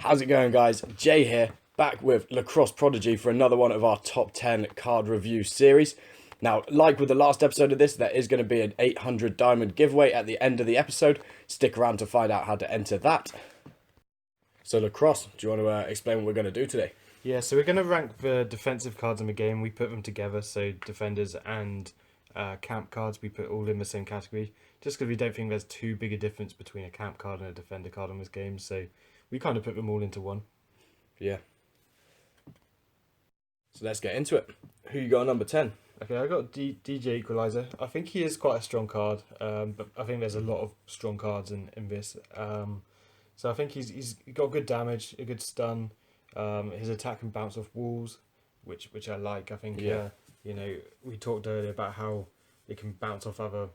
How's it going, guys? Jay here, back with Lacrosse Prodigy for another one of our top 10 card review series. Now, like with the last episode of this, there is going to be an 800 diamond giveaway at the end of the episode. Stick around to find out how to enter that. So, Lacrosse, do you want to explain what we're going to do today? Yeah, so we're going to rank the defensive cards in the game. We put them together, so defenders and camp cards, we put all in the same category. Just because we don't think there's too big a difference between a camp card and a defender card in this game, so we kind of put them all into one. Yeah. So let's get into it. Who you got at number 10? Okay, I got DJ Equalizer. I think he is quite a strong card, but I think there's a lot of strong cards in this. So I think he's got good damage, a good stun. His attack can bounce off walls, which I like. I think we talked earlier about how it can bounce off other,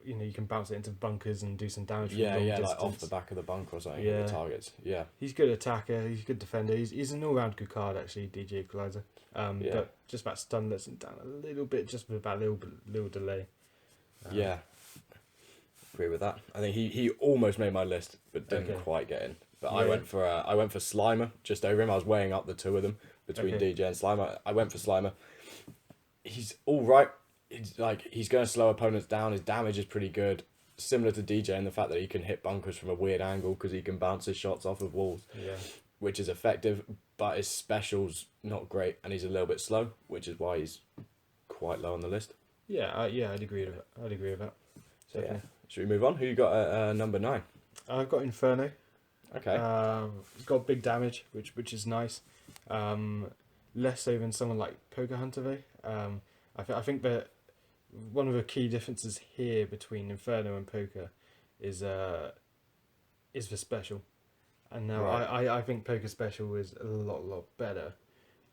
you can bounce it into bunkers and do some damage. Yeah, from long like distance. off the back of the bunker or something. Yeah. The targets. Yeah. He's a good attacker. He's a good defender. He's an all-round good card actually. DJ Equalizer. But just about stun lets him down a little bit, just with about a little delay. Yeah. Agree with that. I think he almost made my list, but didn't quite get in. But yeah. I went for Slimer just over him. I was weighing up the two of them between DJ and Slimer. I went for Slimer. He's all right. He's going to slow opponents down. His damage is pretty good, similar to DJ in the fact that he can hit bunkers from a weird angle because he can bounce his shots off of walls, which is effective. But his special's not great, and he's a little bit slow, which is why he's quite low on the list. Yeah, I'd agree with that. So yeah, should we move on? Who you got at number 9? I've got Inferno. Okay. He's got big damage, which is nice. Less so than someone like Poker Hunter though. I think that one of the key differences here between Inferno and Poker is the special. And now I think Poker special is a lot better,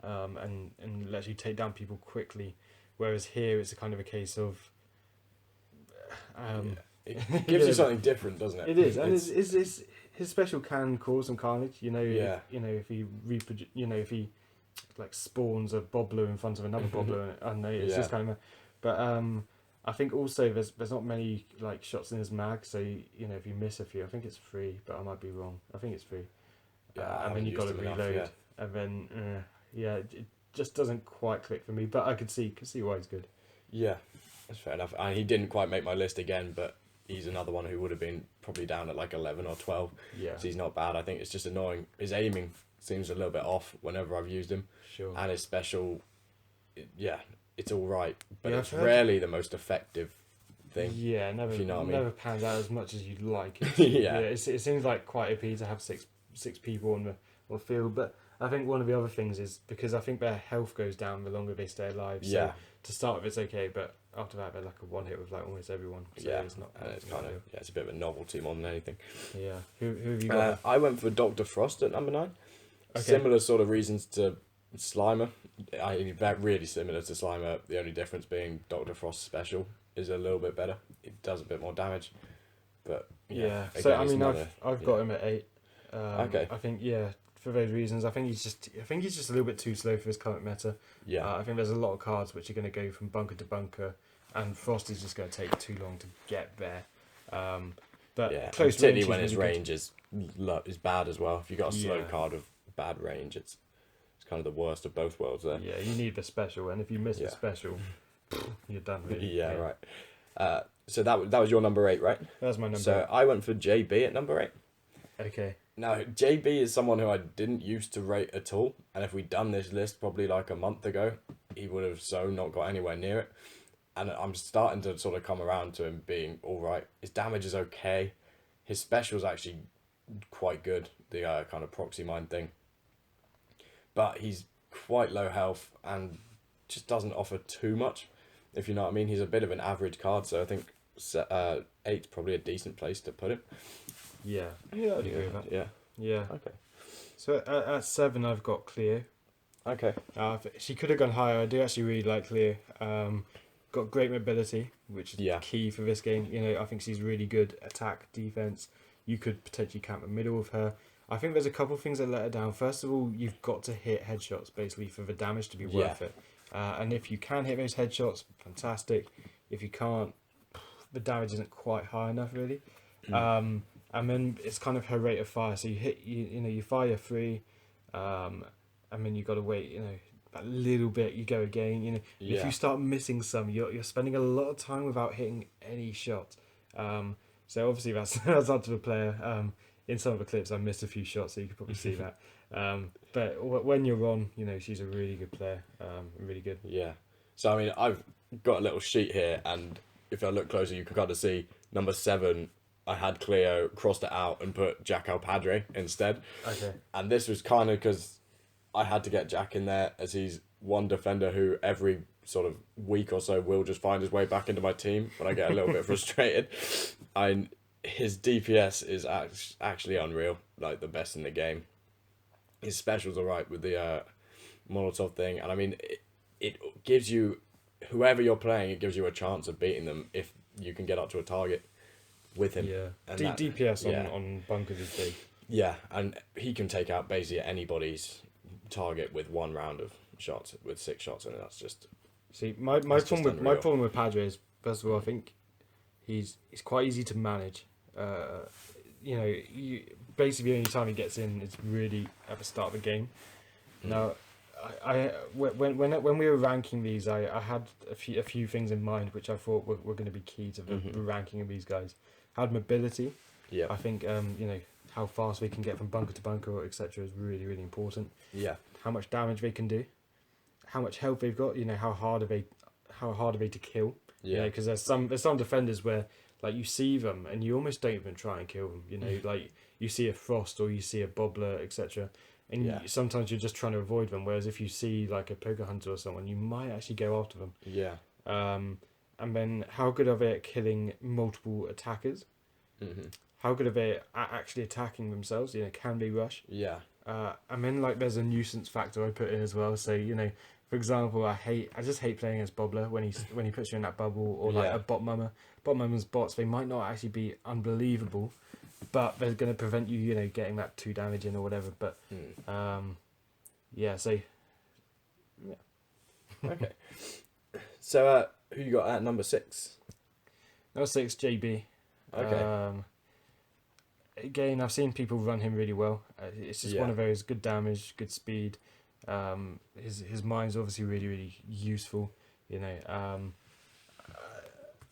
and lets you take down people quickly. Whereas here it's a kind of a case of it gives you something different, doesn't it? It is, and his special can cause some carnage. If he if he like spawns a bobbler in front of another bobbler, I don't know, it's just kind of. But I think also there's not many like shots in his mag, so if you miss a few, I think it's free, but I might be wrong. I think it's free. And then you've got to reload, and then it just doesn't quite click for me. But I could see why he's good. Yeah, that's fair enough. And he didn't quite make my list again, but he's another one who would have been probably down at like 11 or 12. Yeah, so he's not bad. I think it's just annoying. His aiming seems a little bit off whenever I've used him. Sure. And his special, it's all right, but it's rarely the most effective thing. Yeah, never. If you know what I mean. Never pans out as much as you'd like. It seems like quite OP to have six people on the field, but I think one of the other things is because I think their health goes down the longer they stay alive. So to start with, it's okay, but after that, they're like a one hit with like almost everyone. So it's not. And it's kind of it's a bit of a novelty more than anything. Yeah. Who have you got? I went for Dr. Frost at number 9. Okay. Similar sort of reasons to Slimer. Really similar to Slimer. The only difference being Dr. Frost's special is a little bit better. It does a bit more damage, but yeah. Again, so I mean, I've got him at 8. Okay. I think for those reasons, I think he's just a little bit too slow for his current meta. Yeah. I think there's a lot of cards which are going to go from bunker to bunker, and Frost is just going to take too long to get there. But close particularly range when his really range is bad as well. If you got a slow card of bad range, it's kind of the worst of both worlds there. Yeah, you need the special, and if you miss the special, you're done. Really. Yeah, right. So that was your number 8, right? That's my number. So I went for JB at number 8. Okay. Now JB is someone who I didn't used to rate at all, and if we'd done this list probably like a month ago, he would have not got anywhere near it. And I'm starting to sort of come around to him being all right. His damage is okay. His special's actually quite good. The kind of proxy mine thing. But he's quite low health and just doesn't offer too much, if you know what I mean. He's a bit of an average card, so I think 8's probably a decent place to put him. Yeah, I'd agree with that. Yeah. Okay. So at 7, I've got Cleo. Okay. She could have gone higher. I do actually really like Cleo. Got great mobility, which is key for this game. I think she's really good attack, defense. You could potentially camp the middle of her. I think there's a couple of things that let her down. First of all, you've got to hit headshots basically for the damage to be worth it. And if you can hit those headshots, fantastic. If you can't, the damage isn't quite high enough really. and then it's kind of her rate of fire. So you fire 3, and then you got to wait, a little bit. You go again, If you start missing some, you're spending a lot of time without hitting any shot. So obviously that's up to the player. In some of the clips, I missed a few shots, so you could probably see that. But when you're on, she's a really good player, really good. Yeah. So I mean, I've got a little sheet here, and if I look closer, you can kind of see number 7. I had Cleo crossed it out and put Jack Alpadre instead. Okay. And this was kind of because I had to get Jack in there, as he's one defender who every sort of week or so will just find his way back into my team when I get a little bit frustrated. His DPS is actually unreal, like the best in the game. His special's alright with the Molotov thing, and I mean, it gives you, whoever you're playing, it gives you a chance of beating them if you can get up to a target with him. Yeah, and DPS on bunkers is big. Yeah, and he can take out basically anybody's target with 1 round of shots, with 6 shots, and that's just... See, my problem with Padre is, first of all, I think he's quite easy to manage. Basically the only time he gets in is really at the start of the game. Now, when we were ranking these, I had a few things in mind which I thought were going to be key to the ranking of these guys. Had mobility. Yeah. I think how fast they can get from bunker to bunker, etc., is really, really important. Yeah. How much damage they can do, how much health they've got. How hard are they to kill? Yeah. Because there's some defenders where, like, you see them and you almost don't even try and kill them. Like you see a Frost or you see a Bobbler, etc. And sometimes you're just trying to avoid them. Whereas if you see like a Poker Hunter or someone, you might actually go after them. Yeah. And then how good are they at killing multiple attackers? Mm-hmm. How good are they at actually attacking themselves? Can they rush? Yeah. And then like there's a nuisance factor I put in as well. So for example, I just hate playing as Bobbler when he puts you in that bubble, or like a bot mummer. Bot mummers bots, they might not actually be unbelievable, but they're going to prevent you getting that 2 damage in or whatever. But Okay. So who you got at number 6? Number 6, JB. Okay. Again, I've seen people run him really well. It's just one of those good damage, good speed. His mind's obviously really, really useful.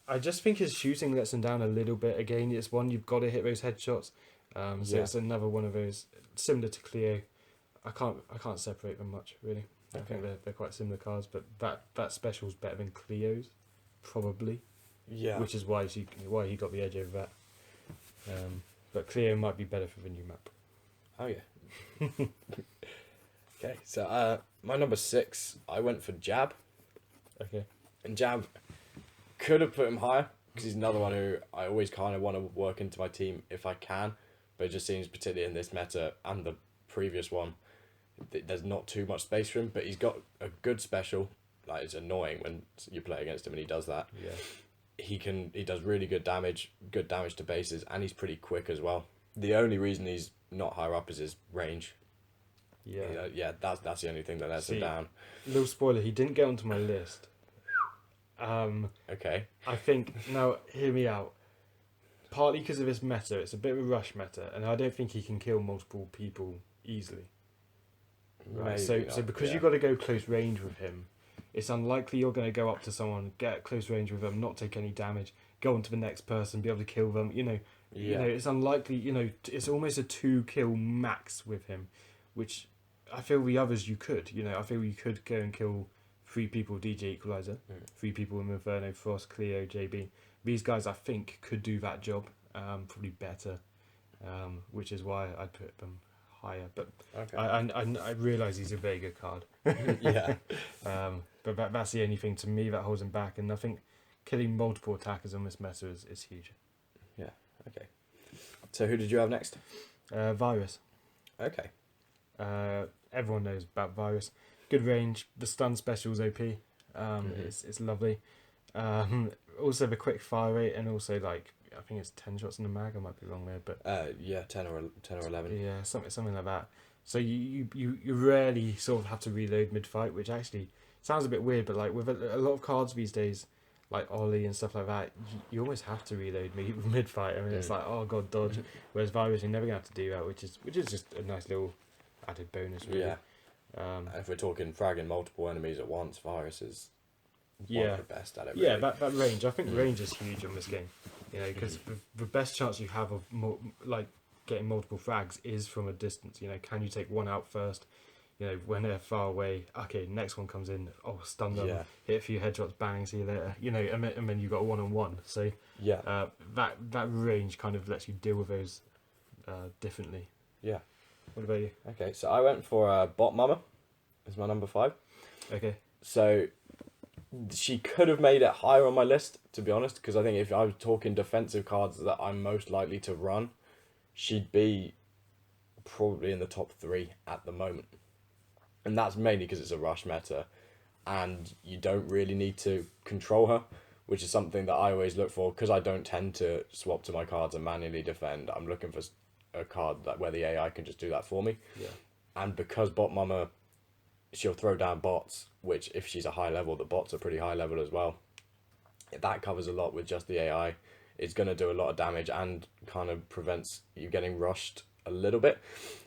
I just think his shooting lets him down a little bit. Again, it's one you've got to hit those headshots. It's another one of those similar to Cleo. I can't separate them much really. Okay. I think they're quite similar cards, but that special's better than Cleo's, probably. Yeah. Which is why he got the edge over that. But Cleo might be better for the new map. Oh yeah. Okay, so my number 6, I went for Jab. Okay. And Jab, could have put him higher, because he's another one who I always kind of want to work into my team if I can, but it just seems, particularly in this meta and the previous one, there's not too much space for him, but he's got a good special. Like, it's annoying when you play against him and he does that. Yeah. He does really good damage to bases, and he's pretty quick as well. The only reason he's not higher up is his range. Yeah. That's the only thing that lets him down. Little spoiler, he didn't get onto my list. Okay. I think, now hear me out. Partly because of his meta, it's a bit of a rush meta, and I don't think he can kill multiple people easily. Right. So because you've got to go close range with him, it's unlikely you're going to go up to someone, get at close range with them, not take any damage, go on to the next person, be able to kill them. It's unlikely. It's almost a 2-kill max with him, which I feel the others you could. I feel you could go and kill 3 people DJ Equalizer, 3 people with Inferno, Frost, Cleo, JB. These guys I think could do that job, probably better, which is why I put them higher. But okay. I realise he's a very good card. Yeah. But that's the only thing to me that holds him back, and I think killing multiple attackers on this meta is huge. Yeah. Okay. So who did you have next? Virus. Okay. Everyone knows about Virus. Good range. The stun special's OP. It's lovely. Also the quick fire rate, and also like I think it's 10 shots in the mag. I might be wrong there, but 10 or 11. Yeah, something like that. So you rarely sort of have to reload mid fight, which actually sounds a bit weird, but like with a lot of cards these days, like Ollie and stuff like that, you almost have to reload mid fight. I mean, it's like, oh god, dodge. Whereas Virus, you're never gonna have to do that, which is just a nice little added bonus, really. Yeah. If we're talking fragging multiple enemies at once, Virus is one of the best at it. Really. Yeah, that range. I think range is huge on this game. You know, because the best chance you have of getting multiple frags is from a distance. You know, can you take one out first? You know, when they're far away, okay, next one comes in, stun them, hit a few headshots, bang, see you later. You know, and then you've got a one-on-one. So that range kind of lets you deal with those differently. Yeah. What about you? Okay, so I went for Bot Mama as my number 5. Okay. So she could have made it higher on my list, to be honest, because I think if I was talking defensive cards that I'm most likely to run, she'd be probably in the top 3 at the moment. And that's mainly because it's a rush meta and you don't really need to control her, which is something that I always look for, because I don't tend to swap to my cards and manually defend. I'm looking for a card where the AI can just do that for me. Yeah. And because Bot Mama, she'll throw down bots, which if she's a high level, the bots are pretty high level as well. That covers a lot with just the AI. It's going to do a lot of damage and kind of prevents you getting rushed a little bit.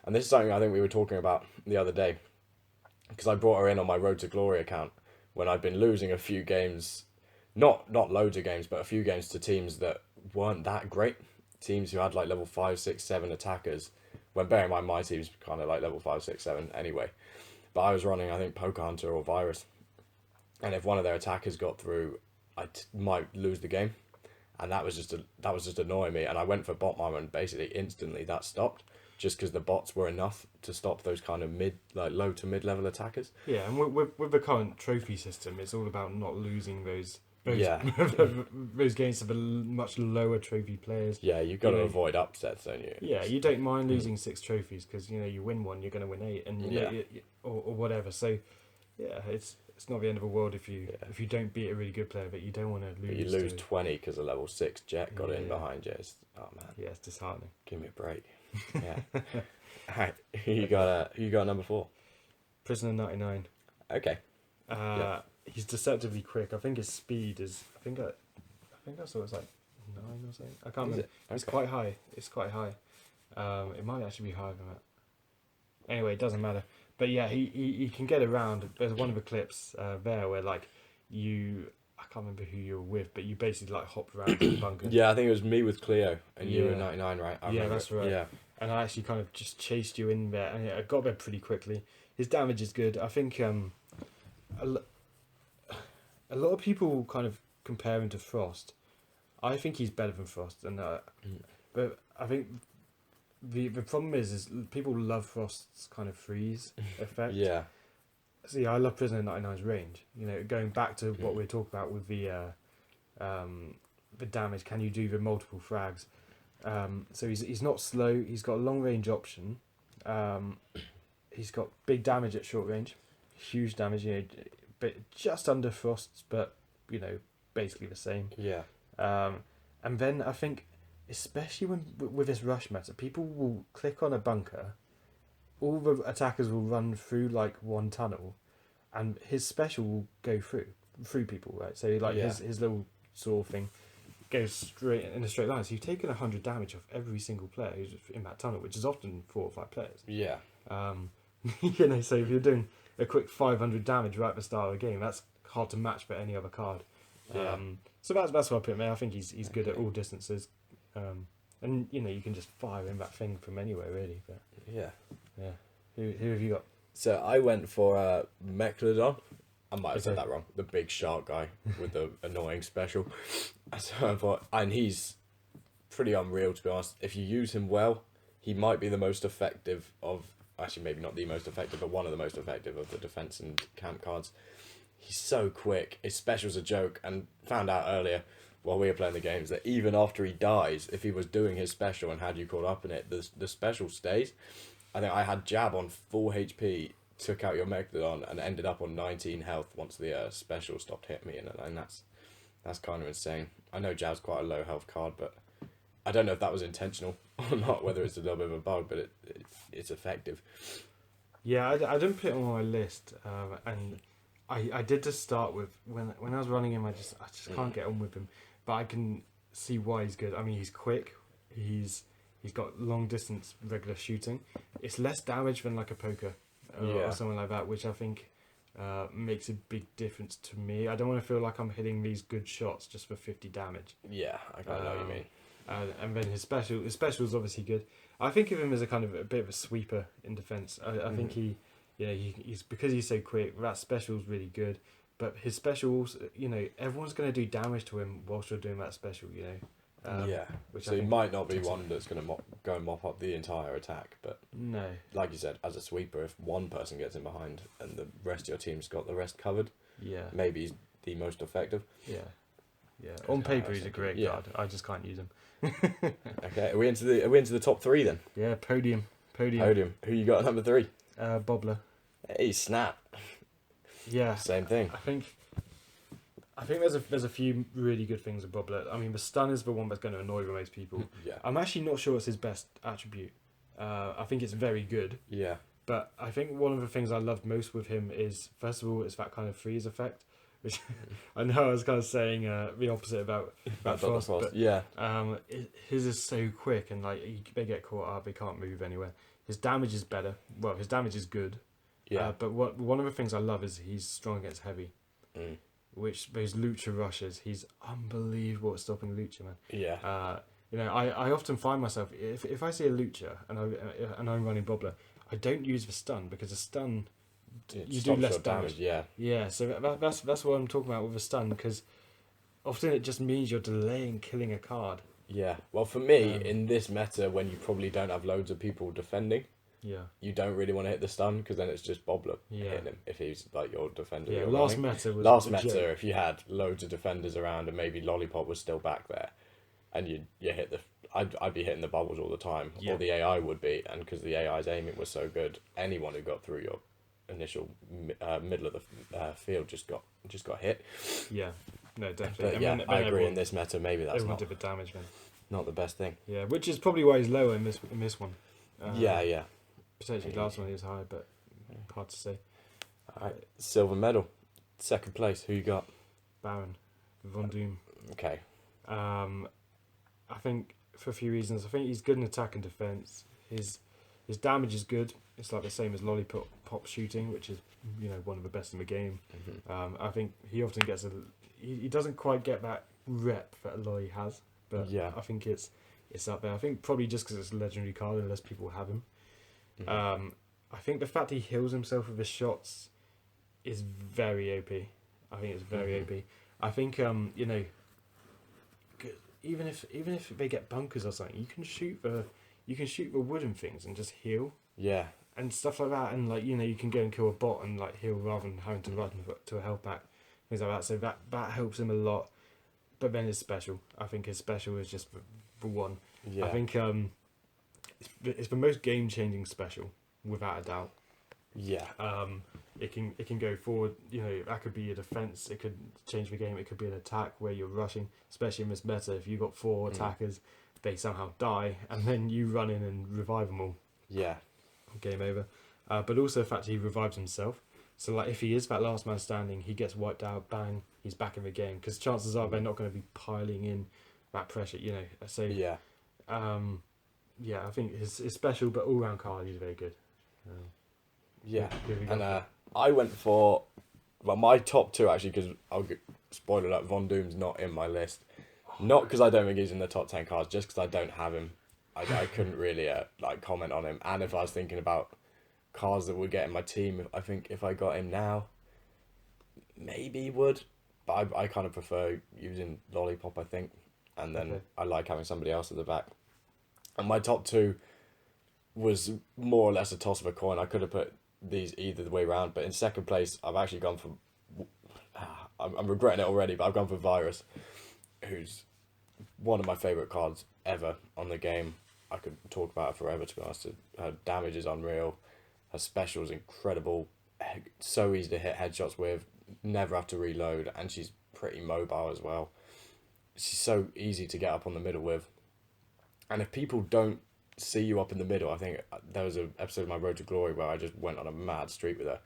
And this is something I think we were talking about the other day, because I brought her in on my Road to Glory account when I'd been losing a few games, not loads of games, but a few games to teams that weren't that great. Teams who had like level 5, 6, 7 attackers, when bearing in mind my team's kind of like level 5, 6, 7 anyway. But I was running, I think, Poker Hunter or Virus. And if one of their attackers got through, I might lose the game. And that was just annoying me. And I went for Bot Mama and basically instantly that stopped, just because the bots were enough to stop those kind of low to mid level attackers. Yeah, and with the current trophy system, it's all about not losing those those games to the much lower trophy players. Yeah, you've got to avoid upsets, don't you? Yeah, you don't mind losing 6 trophies because you win one, you're going to win 8, and or whatever. So yeah, it's not the end of the world if you don't beat a really good player, but you don't want to lose. But you lose 20 because a level 6 Jet got in behind you. Oh man. Yeah, it's disheartening. Give me a break. Yeah. Alright, you got number 4. Prisoner 99. Okay. He's deceptively quick. I think his speed is. I think I saw it's like 9 or something. I can't remember. Okay. It's quite high. It might actually be higher than that. Anyway, it doesn't matter. But yeah, he can get around. There's one of the clips there where like I can't remember who you were with, but you basically like hopped around the bunker. Yeah, I think it was me with Cleo and you were 99, right? That's right. Yeah. And I actually kind of just chased you in there, and I got there pretty quickly. His damage is good. I think a lot of people kind of compare him to Frost. I think he's better than Frost, and but I think the problem is people love Frost's kind of freeze effect. Yeah. See, I love Prisoner 99's range. Going back to what we were talking about with the damage. Can you do the multiple frags? So he's not slow. He's got a long range option. He's got big damage at short range, huge damage. But just under Frost's, but basically the same. Yeah. And then I think, especially with this rush meta, people will click on a bunker. All the attackers will run through like one tunnel, and his special will go through people, right? So like his little sword thing goes straight in a straight line. So you've taken 100 damage off every single player who's in that tunnel, which is often 4 or 5 players. Yeah. So if you're doing a quick 500 damage right at the start of the game, that's hard to match for any other card. Yeah. So that's what I put him there. I think he's good at all distances. And you can just fire in that thing from anywhere really. But yeah. Who have you got? So I went for Mechlodon. I might have said that wrong. The big shark guy with the annoying special. So I thought, and he's pretty unreal, to be honest. If you use him well, he might be the most effective of. Actually, maybe not the most effective, but one of the most effective of the defense and camp cards. He's so quick. His special's a joke, and found out earlier while we were playing the games that even after he dies, if he was doing his special and had you caught up in it, the special stays. I think I had Jab on full HP, took out your Megalodon, and ended up on 19 health once the special stopped hitting me, and that's kind of insane. I know Jab's quite a low health card, but I don't know if that was intentional or not, whether it's a little bit of a bug, but it's effective. Yeah, I didn't put it on my list, and I did just start with when I was running him. I just can't get on with him, but I can see why he's good. I mean, he's quick. He's got long distance regular shooting. It's less damage than like a poker or something like that, which I think makes a big difference to me. I don't want to feel like I'm hitting these good shots just for 50 damage. Yeah, I kind of know what you mean. And then his special is obviously good. I think of him as a kind of a bit of a sweeper in defence. I think he's because he's so quick. That special is really good, but his specials, everyone's going to do damage to him whilst you're doing that special. Which so he might not be one that's going to go and mop up the entire attack, but no, like you said, as a sweeper, if one person gets in behind and the rest of your team's got the rest covered, maybe he's the most effective. Yeah. On paper, he's a great guard. I just can't use him. Okay, are we into the top 3 then? Yeah, podium. Who you got at number 3? Bobbler. Hey, snap. Yeah. Same thing. I think there's a few really good things with Bobbler. I mean, the stun is the one that's going to annoy most people. Yeah. I'm actually not sure it's his best attribute. I think it's very good. Yeah. But I think one of the things I loved most with him is, first of all, it's that kind of freeze effect, which I know I was kind of saying the opposite about Frost, but his is so quick and like they get caught up, they can't move anywhere. His damage is better. Well, his damage is good. Yeah. But one of the things I love is he's strong against heavy. Which those Lucha rushes, he's unbelievable at stopping Lucha, man. Yeah. I often find myself if I see a Lucha and I'm running Bobbler, I don't use the stun because the stun you do less damage. Yeah. So that's what I'm talking about with the stun, because often it just means you're delaying killing a card. Yeah. Well, for me, in this meta, when you probably don't have loads of people defending, you don't really want to hit the stun because then it's just Bobbler hitting him if he's like your defender. Yeah. Last meta, if you had loads of defenders around and maybe Lollipop was still back there, and you hit I'd be hitting the bubbles all the time, or the AI would be, and because the AI's aiming was so good, anyone who got through your initial middle of the field just got hit. Yeah, no, definitely. But I agree. In this meta, maybe that's not did the damage, man. Not the best thing. Yeah, which is probably why he's lower in this one. Yeah. Potentially last one he was high, but hard to say. All right, silver medal, second place. Who you got? Baron, Von Doom. Okay. I think for a few reasons. I think he's good in attack and defense. His damage is good. It's like the same as Lollipop shooting, which is one of the best in the game. I think he often gets he doesn't quite get that rep that Lolly has, but I think it's up there. I think probably just because it's a legendary card and less people have him. I think the fact he heals himself with his shots is very OP. I think it's very OP. I think even if they get bunkers or something, you can shoot the wooden things and just heal. Yeah. And stuff like that, and like you can go and kill a bot and like heal rather than having to run to a health pack, things like that. So that helps him a lot. But then his special, I think his special is just the one. Yeah. I think it's the most game changing special without a doubt. Yeah. It can go forward. That could be a defense. It could change the game. It could be an attack where you're rushing, especially in this meta. If you got 4 attackers, they somehow die, and then you run in and revive them all. Yeah. Game over. But also the fact he revives himself. So like if he is that last man standing, he gets wiped out. Bang, he's back in the game. Because chances are they're not going to be piling in that pressure. So I think his special but all round card is very good. And I went for my top 2 actually, because I'll spoiler alert, Von Doom's not in my list. Not because I don't think he's in the top 10 cards, just because I don't have him. I couldn't really comment on him. And if I was thinking about cards that would get in my team, I think if I got him now, maybe he would. But I kind of prefer using Lollipop, I think. And then I like having somebody else at the back. And my top 2 was more or less a toss of a coin. I could have put these either way around. But in second place, I've actually gone for... I'm regretting it already, but I've gone for Virus, who's one of my favourite cards ever on the game. I could talk about it forever, to be honest. Her damage is unreal. Her special is incredible. So easy to hit headshots with. Never have to reload. And she's pretty mobile as well. She's so easy to get up on the middle with. And if people don't see you up in the middle, I think there was an episode of my Road to Glory where I just went on a mad streak with her.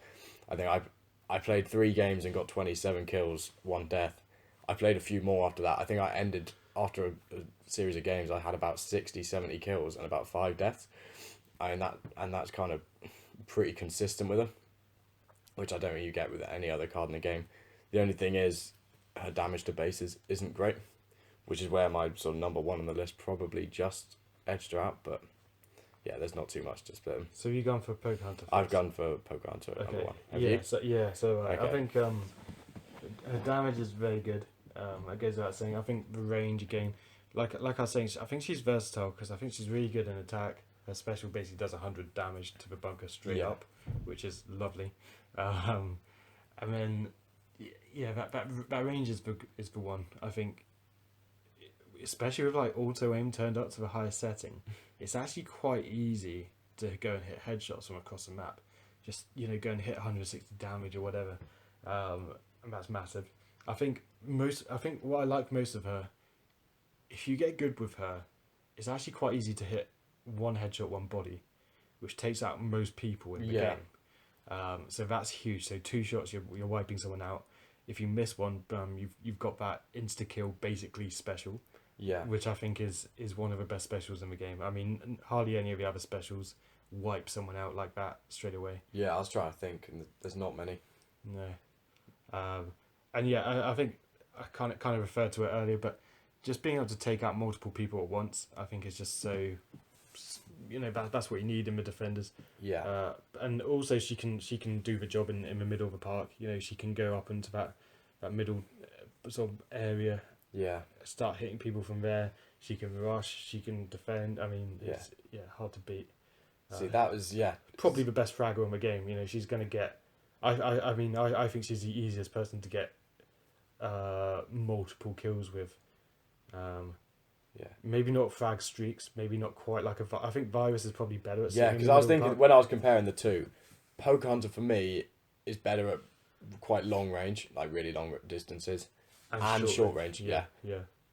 I think I played 3 games and got 27 kills, 1 death. I played a few more after that. I think I ended, after a series of games, I had about 60, 70 kills and about 5 deaths. And that's kind of pretty consistent with her, which I don't think you get with any other card in the game. The only thing is, her damage to bases isn't great, which is where my sort of number 1 on the list probably just edged her out, but yeah, there's not too much to split them. So you've gone for Poke Hunter first? I've gone for Poke Hunter at number 1. Have you? So Okay. I think her damage is very good. It goes without saying. I think the range again, like I was saying, I think she's versatile because I think she's really good in attack. Her special basically does 100 damage to the bunker straight up, which is lovely. And then that range is the one. I think, especially with like auto aim turned up to the highest setting, it's actually quite easy to go and hit headshots from across the map. Just go and hit 160 damage or whatever, and that's massive. I think what I like most of her, if you get good with her, it's actually quite easy to hit 1 headshot, 1 body, which takes out most people in the game. So that's huge. So 2 shots, you're wiping someone out. If you miss one, you've got that insta kill basically special. Yeah. Which I think is one of the best specials in the game. I mean, hardly any of the other specials wipe someone out like that straight away. Yeah, I was trying to think, and there's not many. No. And I think I kind of referred to it earlier, but just being able to take out multiple people at once, I think is just so, that's what you need in the defenders. Yeah. And also she can do the job in the middle of the park. She can go up into that middle sort of area. Yeah. Start hitting people from there. She can rush. She can defend. I mean, it's hard to beat. See, that was probably the best fragger in the game. She's gonna get. I think she's the easiest person to get multiple kills with. Maybe not frag streaks. Maybe not quite like I think Virus is probably better at. Yeah, because I was thinking when I was comparing the two, Poke Hunter for me is better at quite long range, like really long distances, and short range. Yeah.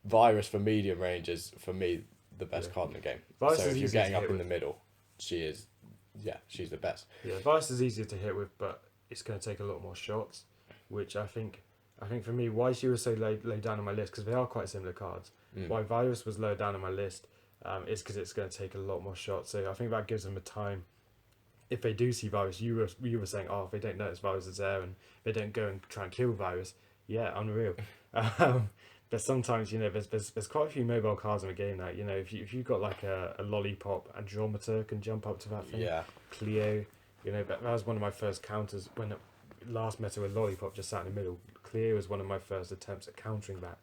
Virus for medium range is for me the best card in the game. Virus so if you're getting up in with. the middle, she's the best. Yeah, Virus is easier to hit with, but it's going to take a lot more shots, which I think for me, why she was so low down on my list, because they are quite similar cards. Why Virus was low down on my list is because it's going to take a lot more shots. So I think that gives them a time. If they do see Virus, you were saying, if they don't notice Virus is there and they don't go and try and kill Virus, unreal. But sometimes there's quite a few mobile cards in the game that if you've got like a lollipop, Andromeda can jump up to that thing. Yeah. Cleo, that was one of my first counters when last meta with lollipop just sat in the middle. Cleo was one of my first attempts at countering that,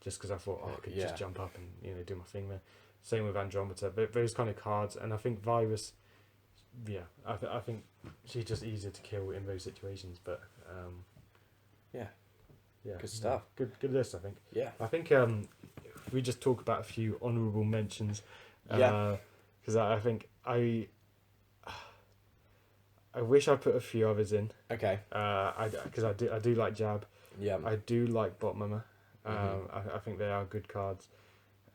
just because I thought I could just jump up and do my thing there. Same with Andromeda, but those kind of cards, and I think Virus, I think she's just easier to kill in those situations. But good stuff. Good list, I think. Yeah. I think if we just talk about a few honourable mentions. Because I think I wish I put a few others in. Okay. Because I do like Jab. Yeah. I do like Bot Mama. I think they are good cards.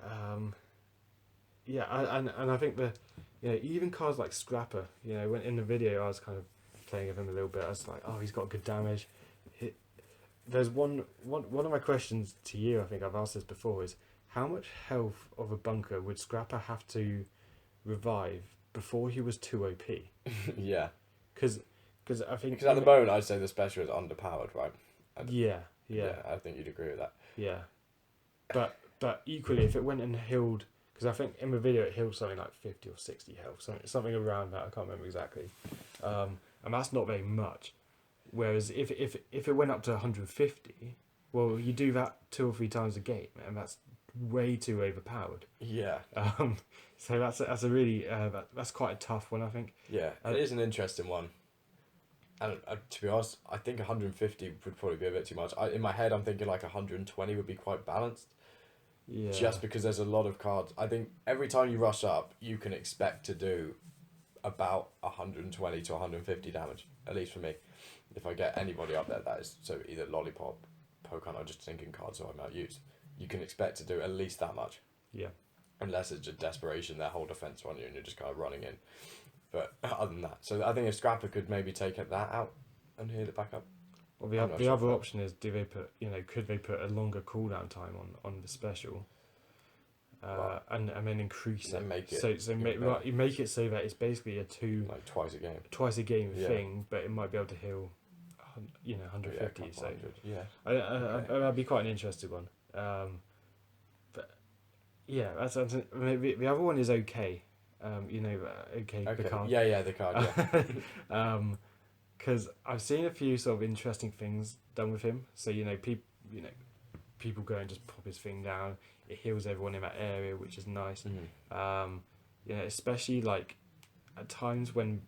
And I think even cards like Scrapper. When in the video I was kind of playing with him a little bit. I was like, he's got good damage. There's one of my questions to you. I think I've asked this before. Is how much health of a bunker would Scrapper have to revive before he was too OP? Yeah. Because I think... Because at the moment, I'd say the special is underpowered, right? Yeah. I think you'd agree with that. Yeah. But equally, if it went and healed... Because I think in the video it healed something like 50 or 60 health. Something around that. I can't remember exactly. And that's not very much. Whereas if it went up to 150, well, you do that 2 or 3 times a game, and that's way too overpowered. Yeah. So that's a really that's quite a tough one, I think. Yeah, it is an interesting one. And to be honest, I think 150 would probably be a bit too much. In my head, I'm thinking like 120 would be quite balanced. Yeah. Just because there's a lot of cards. I think every time you rush up, you can expect to do about 120 to 150 damage, at least for me. If I get anybody up there, that is, so either Lollipop, Pokemon, or just thinking cards who I might use, you can expect to do at least that much. Yeah. Unless it's just desperation, their whole defense on you and you're just kind of running in. But other than that, so I think if Scrapper could maybe take that out and heal it back up. Well, the other option is, do they put, could they put a longer cooldown time on the special, and then increase it? Make it you make it so that it's basically a twice a game thing, but it might be able to heal, 150. Yeah, so 100, yeah, that'd be quite an interesting one. But yeah, that's maybe the other one is okay. Okay. The card. Yeah, the card. Yeah. Because I've seen a few sort of interesting things done with him. So people go and just pop his thing down. It heals everyone in that area, which is nice. Especially like at times when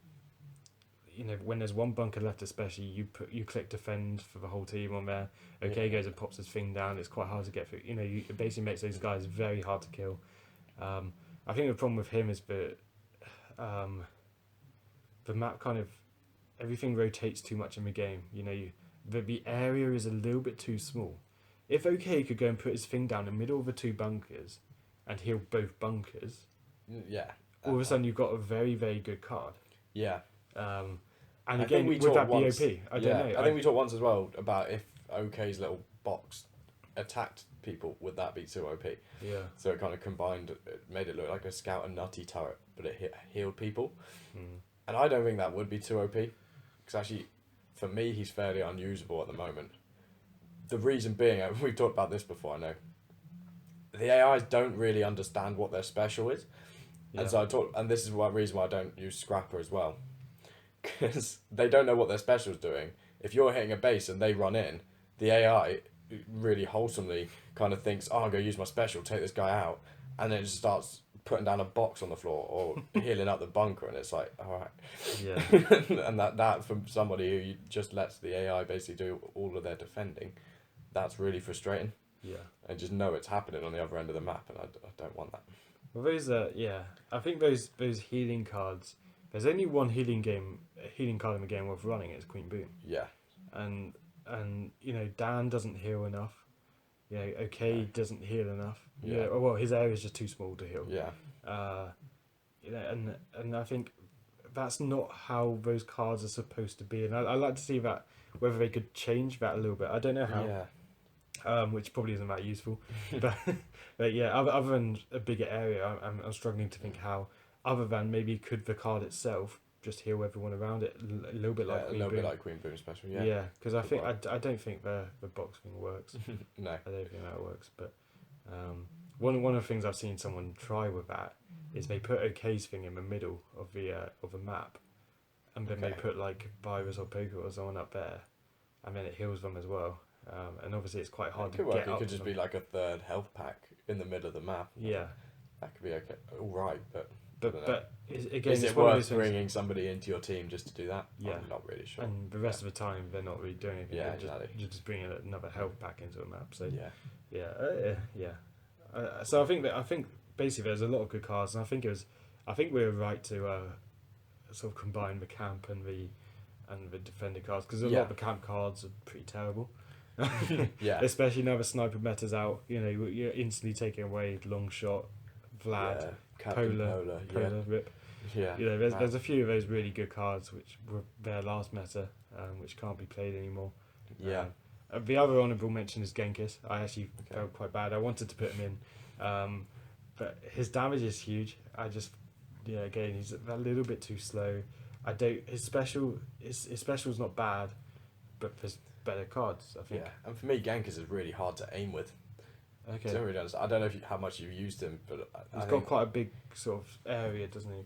when there's one bunker left, especially you click defend for the whole team on there. Okay, goes and pops his thing down. It's quite hard to get through. It basically makes those guys very hard to kill. I think the problem with him is the map kind of, everything rotates too much in the game. The area is a little bit too small. If OK could go and put his thing down in the middle of the two bunkers and heal both bunkers, all of a sudden you've got a very, very good card. Yeah. And again, would that be OP? I don't know. I think we talked once as well about if OK's little box attacked people, would that be too OP? Yeah. So it kind of combined, it made it look like a scout and nutty turret, but it healed people. And I don't think that would be too OP, because actually, for me, he's fairly unusable at the moment. The reason being, we've talked about this before, I know, the AIs don't really understand what their special is. And so and this is one reason why I don't use Scrapper as well, because they don't know what their special is doing. If you're hitting a base and they run in, the AI really wholesomely kind of thinks, I'm going to use my special, take this guy out, and then it just starts putting down a box on the floor or healing up the bunker, and it's like, all right. Yeah. And that from somebody who just lets the AI basically do all of their defending, that's really frustrating. Yeah. And just know it's happening on the other end of the map, and I don't want that. Well, I think those healing cards. There's only one healing card in the game worth running. It's Queen Boom. Yeah. And Dan doesn't heal enough. OK doesn't heal enough. Yeah. Well, his area is just too small to heal. Yeah. And I think that's not how those cards are supposed to be. And I like to see that, whether they could change that a little bit. I don't know how. Yeah. Which probably isn't that useful. but yeah, other than a bigger area, I'm struggling to think how, other than maybe could the card itself just heal everyone around it a little bit like Queen Boom. Bit like Queen Boom special, yeah. Yeah, because I don't think the box thing works. No. I don't think that works. But one of the things I've seen someone try with that is they put OK's thing in the middle of the map, and then they put like Virus or Poker or someone up there, and then it heals them as well. And obviously it's quite hard to get up. It could just be like a third health pack in the middle of the map. Yeah. That could be okay. All right, but again, is it worth bringing somebody into your team just to do that? Yeah. I'm not really sure. And the rest of the time, they're not really doing anything. Yeah, you're just bringing another health pack into a map. So yeah. So I think basically there's a lot of good cards, and I think we were right to sort of combine the camp and the defender cards, because a lot of the camp cards are pretty terrible. Yeah. Especially now the sniper meta's out. You're instantly taking away long shot, Vlad, Polar, Rip. Yeah. There's a few of those really good cards which were their last meta, which can't be played anymore. Yeah. The other honourable mention is Genghis. I actually felt quite bad. I wanted to put him in, but his damage is huge. Again, he's a little bit too slow. His special's not bad, but there's better cards, I think. Yeah, and for me, Genghis is really hard to aim with. Okay. I don't know how much you've used him, but he's got quite a big sort of area, doesn't he?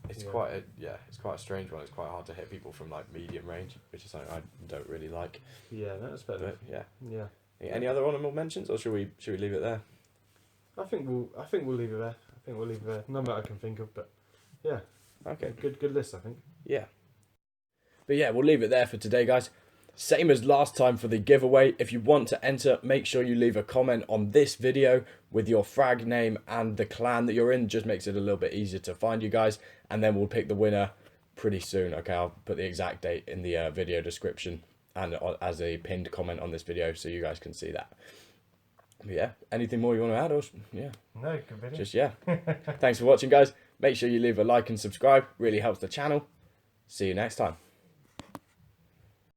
It's quite a strange one. It's quite hard to hit people from like medium range, which is something I don't really like. Yeah, that's better. Yeah. Any other honourable mentions, or should we leave it there? I think we'll leave it there. None that I can think of, but yeah. Okay. Good list, I think. Yeah. But yeah, we'll leave it there for today, guys. Same as last time for the giveaway. If you want to enter, make sure you leave a comment on this video with your frag name and the clan that you're in. Just makes it a little bit easier to find you guys. And then we'll pick the winner pretty soon. Okay, I'll put the exact date in the video description and as a pinned comment on this video so you guys can see that. But yeah, anything more you want to add? Or yeah. No, good video. Just Thanks for watching, guys. Make sure you leave a like and subscribe. Really helps the channel. See you next time.